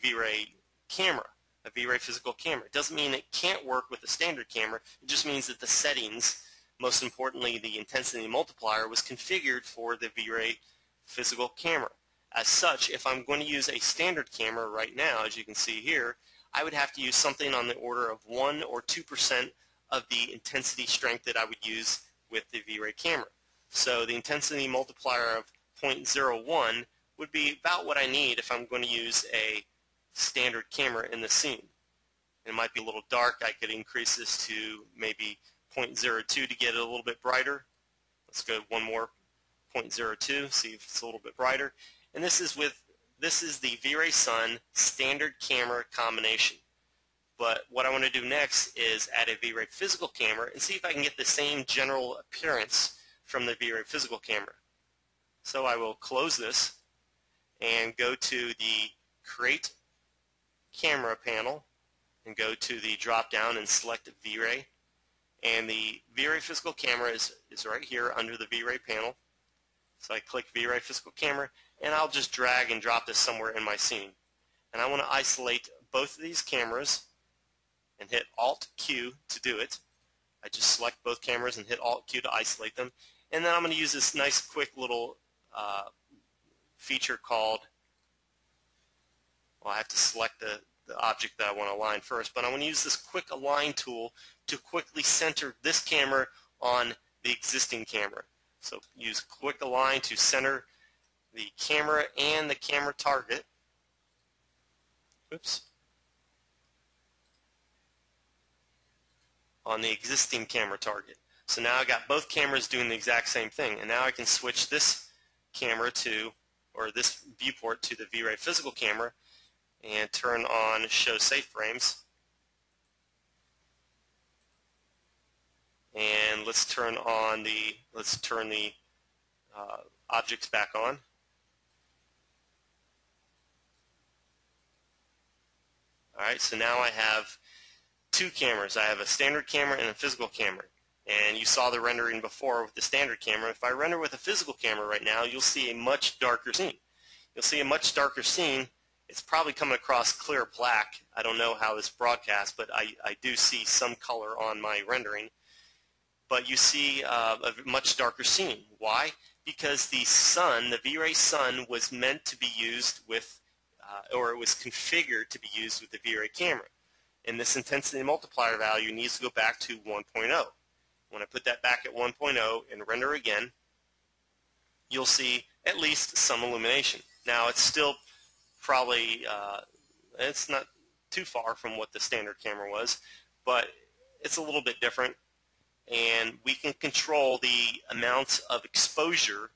V-Ray camera, a V-Ray physical camera. It doesn't mean it can't work with a standard camera. It just means that the settings, most importantly the intensity multiplier, was configured for the V-Ray physical camera. As such, if I'm going to use a standard camera right now, as you can see here, I would have to use something on the order of 1 or 2% of the intensity strength that I would use with the V-Ray camera. So the intensity multiplier of 0.01 would be about what I need if I'm going to use a standard camera in the scene. It might be a little dark. I could increase this to maybe 0.02 to get it a little bit brighter. Let's go one more, 0.02, see if it's a little bit brighter. And this is the V-Ray sun standard camera combination. But what I want to do next is add a V-Ray physical camera and see if I can get the same general appearance from the V-Ray physical camera. So I will close this and go to the Create Camera panel and go to the drop down and select V-Ray. And the V-Ray physical camera is right here under the V-Ray panel. So I click V-Ray physical camera, and I'll just drag and drop this somewhere in my scene. And I want to isolate both of these cameras and hit Alt-Q to do it. I just select both cameras and hit Alt-Q to isolate them. And then I'm going to use this nice quick little feature called, well, I have to select the object that I want to align first, but I want to use this quick align tool to quickly center this camera on the existing camera. So use quick align to center the camera and the camera target. Oops. On the existing camera target. So now I got both cameras doing the exact same thing, and now I can switch this camera to, or this viewport to the V-Ray physical camera and turn on Show Safe Frames. And let's turn the objects back on. Alright, so now I have two cameras. I have a standard camera and a physical camera. And you saw the rendering before with the standard camera. If I render with a physical camera right now, you'll see a much darker scene. You'll see a much darker scene. It's probably coming across clear black. I don't know how this broadcasts, but I do see some color on my rendering. But you see a much darker scene. Why? Because the sun, the V-Ray sun, was meant to be used with, or it was configured to be used with the V-Ray camera. And this intensity multiplier value needs to go back to 1.0. When I put that back at 1.0 and render again, you'll see at least some illumination. Now it's still probably It's not too far from what the standard camera was, but it's a little bit different, and we can control the amount of exposure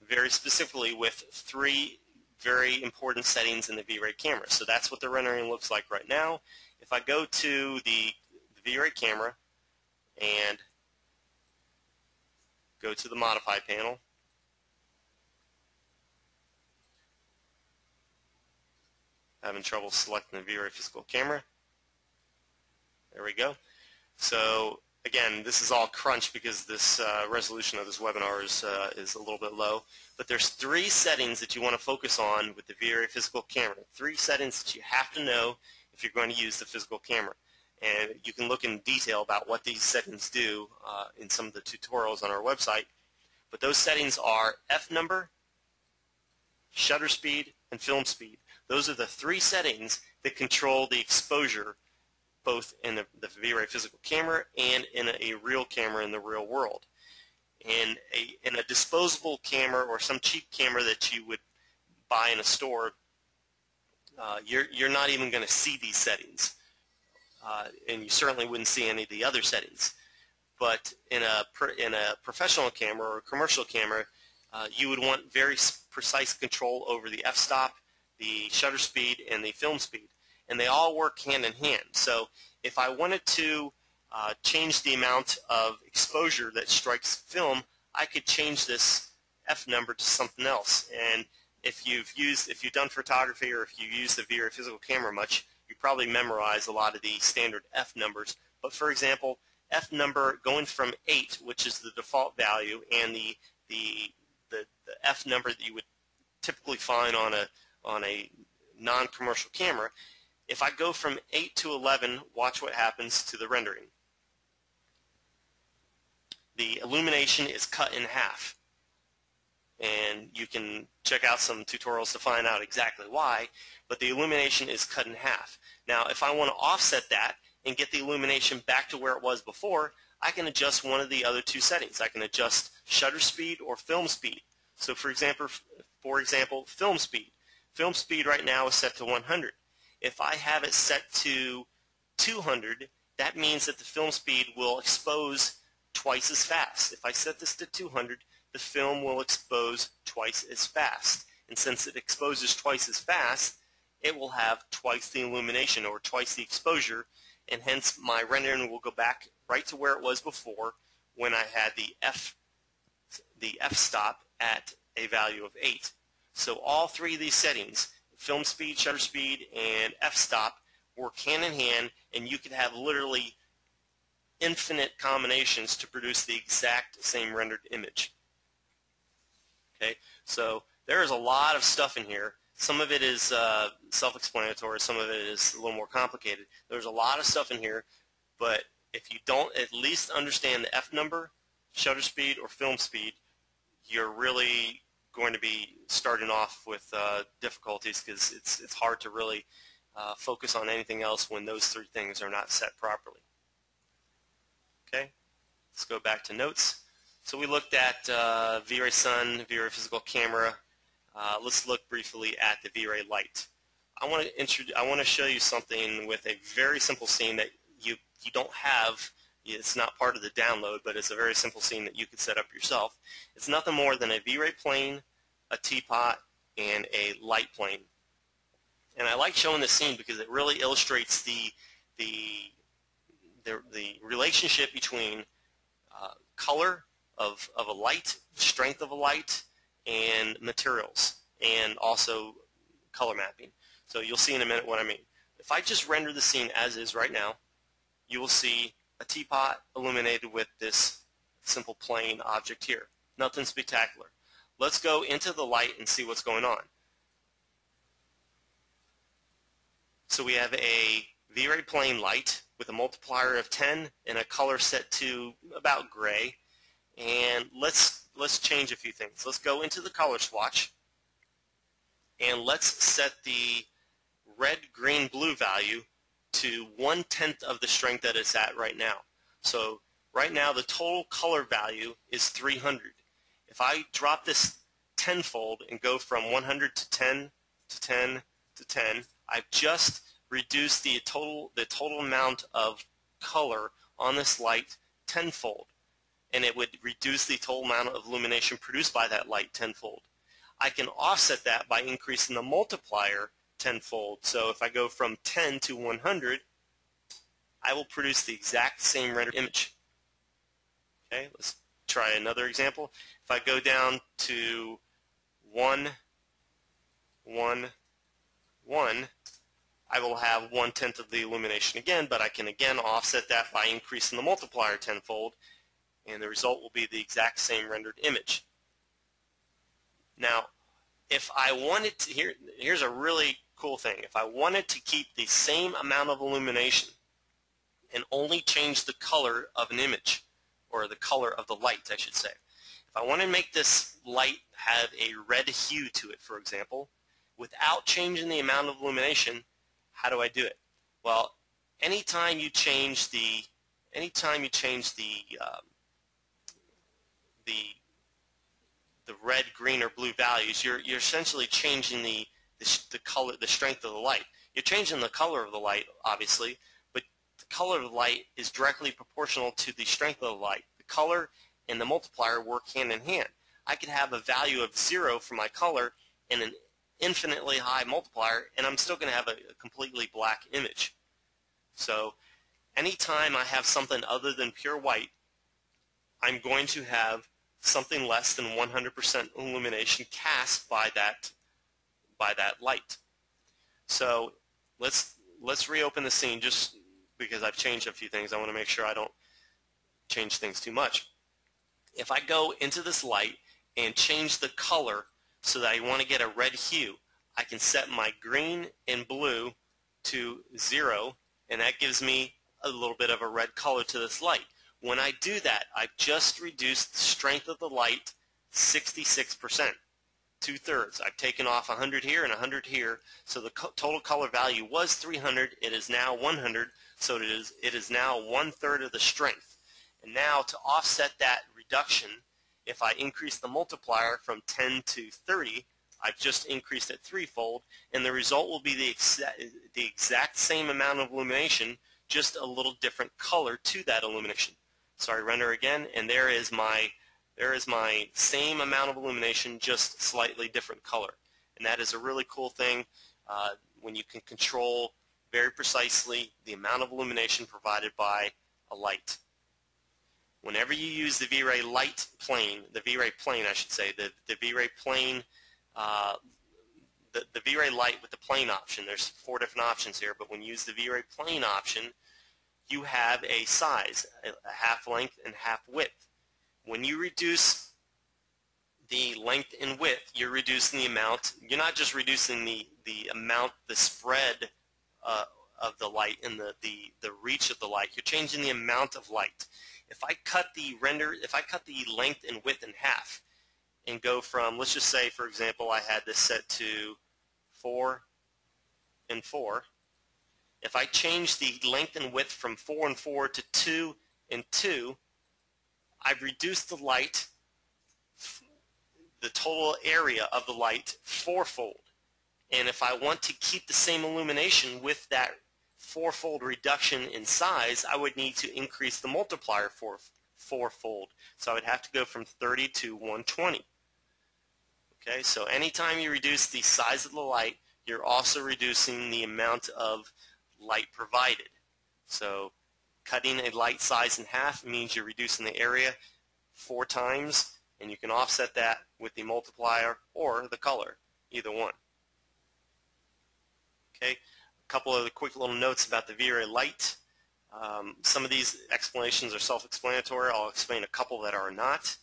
very specifically with 3 very important settings in the V-Ray camera. So that's what the rendering looks like right now. If I go to the V-Ray camera and go to the Modify panel, having trouble selecting the V-Ray physical camera. There we go. So again, this is all crunched because this resolution of this webinar is a little bit low. But there's 3 settings that you want to focus on with the V-Ray physical camera. 3 settings that you have to know if you're going to use the physical camera. And you can look in detail about what these settings do in some of the tutorials on our website. But those settings are F number, shutter speed, and film speed. Those are the 3 settings that control the exposure both in the V-Ray physical camera and in a real camera in the real world. In a disposable camera or some cheap camera that you would buy in a store, you're not even going to see these settings, and you certainly wouldn't see any of the other settings. But in a professional camera or a commercial camera, you would want very precise control over the f-stop, the shutter speed, and the film speed. And they all work hand in hand. So if I wanted to change the amount of exposure that strikes film, I could change this F number to something else. And if you've done photography or if you use the V-Ray physical camera much, you probably memorize a lot of the standard F numbers. But for example, F number going from 8, which is the default value, and the F number that you would typically find on a non-commercial camera. If I go from 8 to 11, watch what happens to the rendering. The illumination is cut in half. And you can check out some tutorials to find out exactly why, but the illumination is cut in half. Now, if I want to offset that and get the illumination back to where it was before, I can adjust one of the other 2 settings. I can adjust shutter speed or film speed. So for example, film speed. Film speed right now is set to 100. If I have it set to 200, that means that the film speed will expose twice as fast. If I set this to 200, the film will expose twice as fast. And since it exposes twice as fast, it will have twice the illumination or twice the exposure, and hence my rendering will go back right to where it was before when I had the f-stop at a value of 8. So all 3 of these settings, film speed, shutter speed, and f-stop, work hand in hand, and you could have literally infinite combinations to produce the exact same rendered image. Okay, so there is a lot of stuff in here. Some of it is self-explanatory, some of it is a little more complicated. There's a lot of stuff in here, but if you don't at least understand the F number, shutter speed, or film speed, you're really going to be starting off with difficulties, because it's hard to really focus on anything else when those 3 things are not set properly. Okay, let's go back to notes. So we looked at V-Ray Sun, V-Ray physical camera. Let's look briefly at the V-Ray light. I want to show you something with a very simple scene that you don't have. It's not part of the download, but it's a very simple scene that you could set up yourself. It's nothing more than a V-Ray plane, a teapot, and a light plane. And I like showing this scene because it really illustrates the relationship between color of a light, strength of a light, and materials, and also color mapping. So you'll see in a minute what I mean. If I just render the scene as is right now, you will see a teapot illuminated with this simple plain object here. Nothing spectacular. Let's go into the light and see what's going on. So we have a V-Ray plane light with a multiplier of 10 and a color set to about gray. And let's change a few things. Let's go into the color swatch, and let's set the red, green, blue value to 1/10 of the strength that it's at right now. So right now the total color value is 300. If I drop this tenfold and go from 100 to 10 to 10 to 10, I've just reduced the total amount of color on this light tenfold, and it would reduce the total amount of illumination produced by that light tenfold. I can offset that by increasing the multiplier tenfold. So if I go from 10 to 100, I will produce the exact same rendered image. Okay, let's try another example. If I go down to 1, 1, 1, I will have 1/10 of the illumination again, but I can again offset that by increasing the multiplier tenfold, and the result will be the exact same rendered image. Now, if I wanted to, here's a really cool thing. If I wanted to keep the same amount of illumination and only change the color of an image, or the color of the light, I should say. If I want to make this light have a red hue to it, for example, without changing the amount of illumination, how do I do it? Well, anytime you change the red, green, or blue values, you're essentially changing the color, the strength of the light. You're changing the color of the light, obviously, but the color of the light is directly proportional to the strength of the light. The color and the multiplier work hand in hand. I could have a value of 0 for my color and an infinitely high multiplier, and I'm still going to have a completely black image. So anytime I have something other than pure white, I'm going to have something less than 100% illumination cast by that light. So let's reopen the scene, just because I've changed a few things. I want to make sure I don't change things too much. If I go into this light and change the color so that I want to get a red hue, I can set my green and blue to 0, and that gives me a little bit of a red color to this light. When I do that, I've just reduced the strength of the light 66%, 2/3. I've taken off 100 here and 100 here, so the total color value was 300. It is now 100, so it is now 1/3 of the strength. And now to offset that reduction, if I increase the multiplier from 10 to 30, I've just increased it threefold, and the result will be the exact same amount of illumination, just a little different color to that illumination. So I render again, and there is my same amount of illumination, just slightly different color. And that is a really cool thing when you can control very precisely the amount of illumination provided by a light. Whenever you use the V-Ray light plane, the V-Ray plane, I should say, the V-Ray plane, the V-Ray light with the plane option, there's 4 different options here, but when you use the V-Ray plane option, you have a size, a half length and half width. When you reduce the length and width, you're reducing the amount. You're not just reducing the amount, the spread of the light and the reach of the light. You're changing the amount of light. If I cut the length and width in half and go from, let's just say, for example, I had this set to 4 and 4. If I change the length and width from 4 and 4 to 2 and 2, I've reduced the light, the total area of the light, 4-fold. And if I want to keep the same illumination with that 4-fold reduction in size, I would need to increase the multiplier 4-fold. So I would have to go from 30 to 120. Okay, so anytime you reduce the size of the light, you're also reducing the amount of light provided. So cutting a light size in half means you're reducing the area 4 times, and you can offset that with the multiplier or the color, either one. Okay, a couple of quick little notes about the V-Ray light. Some of these explanations are self-explanatory. I'll explain a couple that are not.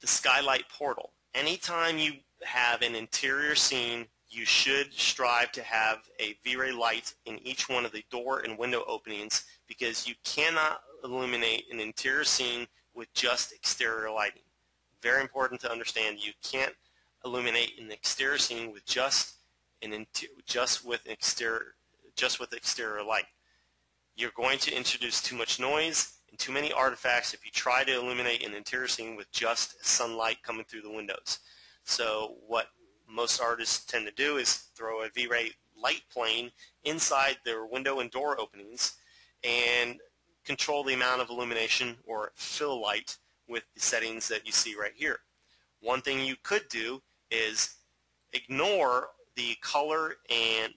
The Skylight portal. Anytime you have an interior scene, you should strive to have a V-Ray light in each one of the door and window openings, because you cannot illuminate an interior scene with just exterior lighting. Very important to understand. You can't illuminate an exterior scene with just with exterior light. You're going to introduce too much noise and too many artifacts if you try to illuminate an interior scene with just sunlight coming through the windows. So what most artists tend to do is throw a V-Ray light plane inside their window and door openings and control the amount of illumination or fill light with the settings that you see right here. One thing you could do is ignore the color and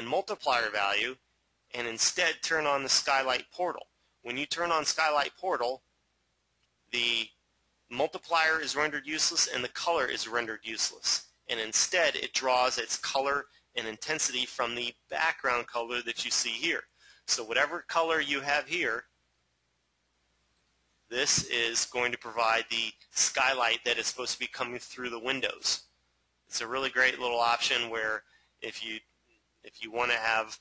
multiplier value and instead turn on the Skylight portal. When you turn on Skylight portal, the multiplier is rendered useless and the color is rendered useless, and instead it draws its color and intensity from the background color that you see here. So whatever color you have here, this is going to provide the skylight that is supposed to be coming through the windows. It's a really great little option where if you want to have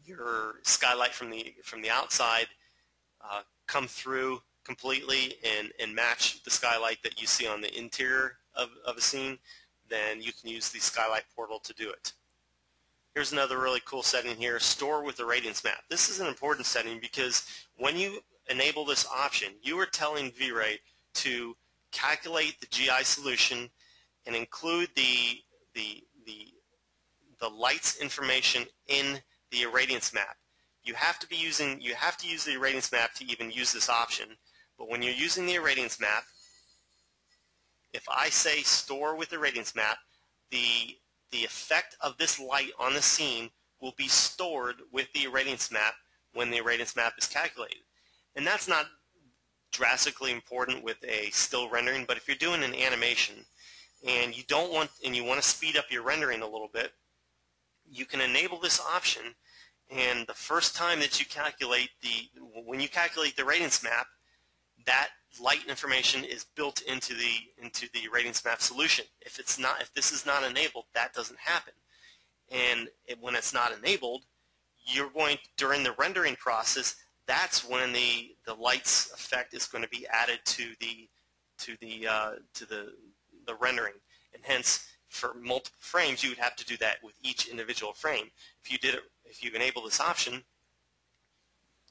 your skylight from the outside come through completely and match the skylight that you see on the interior of a scene, then you can use the Skylight portal to do it. Here's another really cool setting here, store with the Radiance Map. This is an important setting because when you enable this option, you are telling V-Ray to calculate the GI solution and include the lights information in the Radiance Map. You have to use the Radiance Map to even use this option. But when you're using the Radiance Map, if I say store with the Radiance Map, the effect of this light on the scene will be stored with the Radiance Map when the Radiance Map is calculated. And that's not drastically important with a still rendering, but if you're doing an animation and you want to speed up your rendering a little bit, you can enable this option, and the first time that you calculate when you calculate the Radiance Map, that light information is built into the Radiance Map solution. If this is not enabled, that doesn't happen. And when it's not enabled, during the rendering process, that's when the lights effect is going to be added to the rendering. And hence, for multiple frames, you would have to do that with each individual frame. If you enable this option,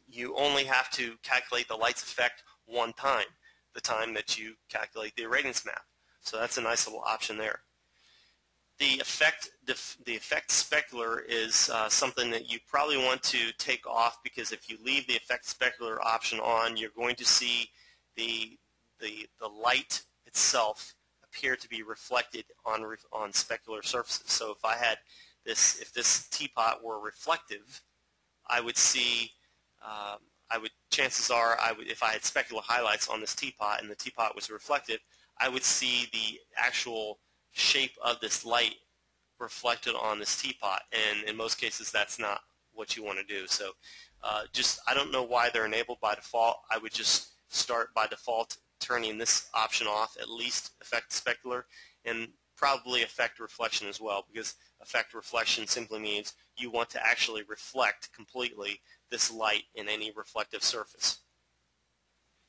you only have to calculate the lights effect one time, the time that you calculate the Radiance Map. So that's a nice little option there. The effect Specular is something that you probably want to take off, because if you leave the effect Specular option on, you're going to see the light itself appear to be reflected on specular surfaces. So if this teapot were reflective, I would see chances are if I had specular highlights on this teapot and the teapot was reflective, I would see the actual shape of this light reflected on this teapot, and in most cases that's not what you want to do. So I don't know why they're enabled by default. I would just start by default turning this option off, at least effect specular, and probably effect reflection as well, because effect reflection simply means you want to actually reflect completely this light in any reflective surface.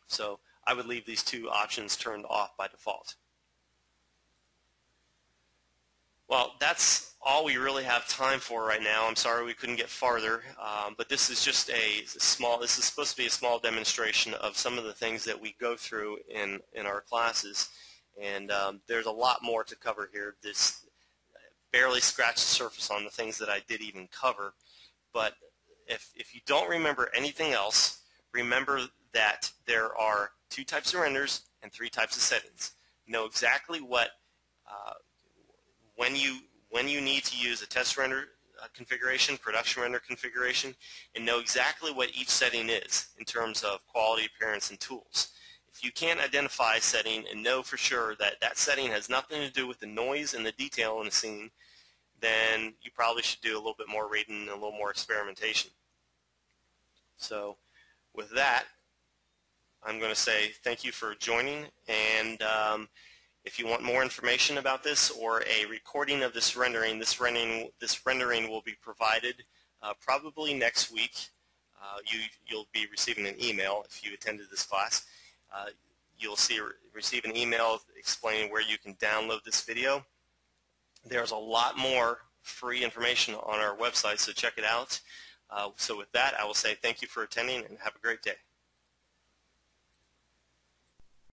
So I would leave these two options turned off by default. Well, that's all we really have time for right now. I'm sorry we couldn't get farther, but this is just this is supposed to be a small demonstration of some of the things that we go through in our classes, and there's a lot more to cover here. This barely scratched the surface on the things that I did even cover, but if you don't remember anything else, remember that there are 2 types of renders and 3 types of settings. Know exactly what when you need to use a test render configuration, production render configuration, and know exactly what each setting is in terms of quality, appearance, and tools. If you can't identify a setting and know for sure that that setting has nothing to do with the noise and the detail in the scene, then you probably should do a little bit more reading and a little more experimentation. So with that, I'm going to say thank you for joining, and if you want more information about this or a recording of this rendering will be provided probably next week. You'll be receiving an email if you attended this class. You'll receive an email explaining where you can download this video. There's a lot more free information on our website, so check it out. So with that, I will say thank you for attending and have a great day.